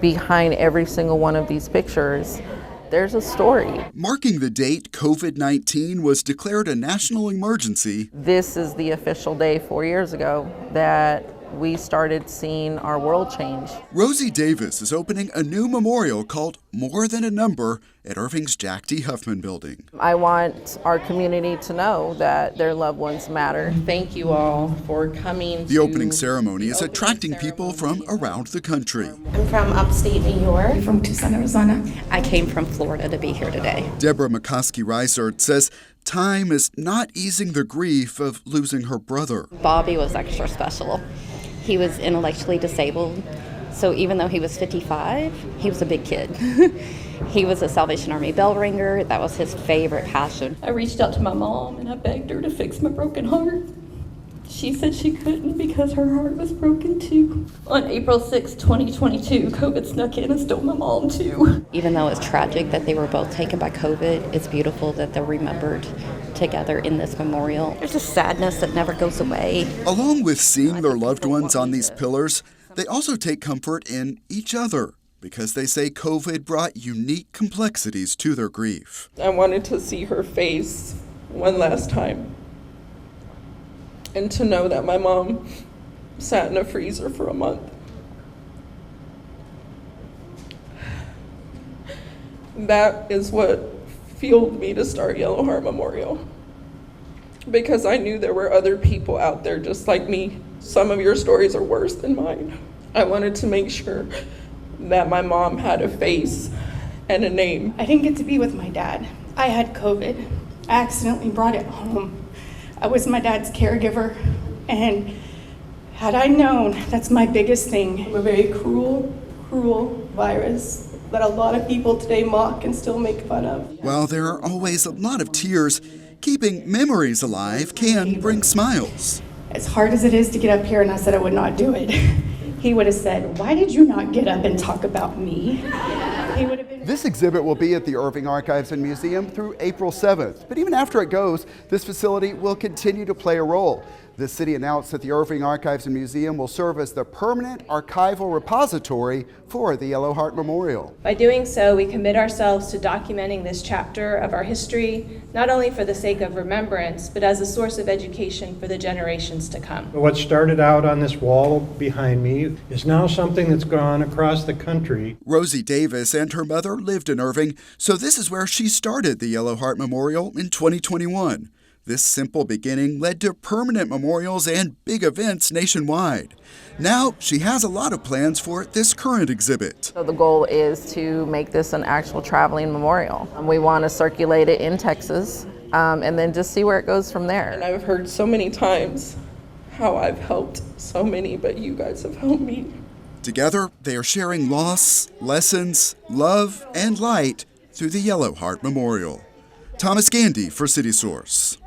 behind every single one of these pictures, there's a story. Marking the date COVID-19 was declared a national emergency. This is the official day 4 years ago that we started seeing our world change. Rosie Davis is opening a new memorial called More Than a Number at Irving's Jack D. Huffman Building. I want our community to know that their loved ones matter. Thank you all for coming. The opening ceremony is attracting people from around the country. I'm from upstate New York. From Tucson, Arizona. I came from Florida to be here today. Deborah McCoskey-Reisert says time is not easing the grief of losing her brother. Bobby was extra special. He was intellectually disabled, so even though he was 55, he was a big kid. He was a Salvation Army bell ringer. That was his favorite passion. I reached out to my mom and I begged her to fix my broken heart. She said she couldn't because her heart was broken too. On April 6, 2022, COVID snuck in and stole my mom too. Even though it's tragic that they were both taken by COVID, it's beautiful that they're remembered together in this memorial. There's a sadness that never goes away. Along with seeing their loved ones on these pillars, they also take comfort in each other because they say COVID brought unique complexities to their grief. I wanted to see her face one last time and to know that my mom sat in a freezer for a month. That is what fueled me to start Yellow Heart Memorial, because I knew there were other people out there just like me. Some of your stories are worse than mine. I wanted to make sure that my mom had a face and a name. I didn't get to be with my dad. I had COVID. I accidentally brought it home. I was my dad's caregiver, and had I known, that's my biggest thing. A very cruel, cruel virus that a lot of people today mock and still make fun of. While there are always a lot of tears, keeping memories alive can bring smiles. As hard as it is to get up here, and I said I would not do it, he would have said, "Why did you not get up and talk about me?" He would have been. This exhibit will be at the Irving Archives and Museum through April 7th. But even after it goes, this facility will continue to play a role. The city announced that the Irving Archives and Museum will serve as the permanent archival repository for the Yellow Heart Memorial. By doing so, we commit ourselves to documenting this chapter of our history, not only for the sake of remembrance, but as a source of education for the generations to come. What started out on this wall behind me is now something that's gone across the country. Rosie Davis and her mother lived in Irving, so this is where she started the Yellow Heart Memorial in 2021. This simple beginning led to permanent memorials and big events nationwide. Now, she has a lot of plans for this current exhibit. So the goal is to make this an actual traveling memorial. We want to circulate it in Texas and then just see where it goes from there. And I've heard so many times how I've helped so many, but you guys have helped me. Together, they are sharing loss, lessons, love, and light through the Yellow Heart Memorial. Thomas Gandy for CitySource.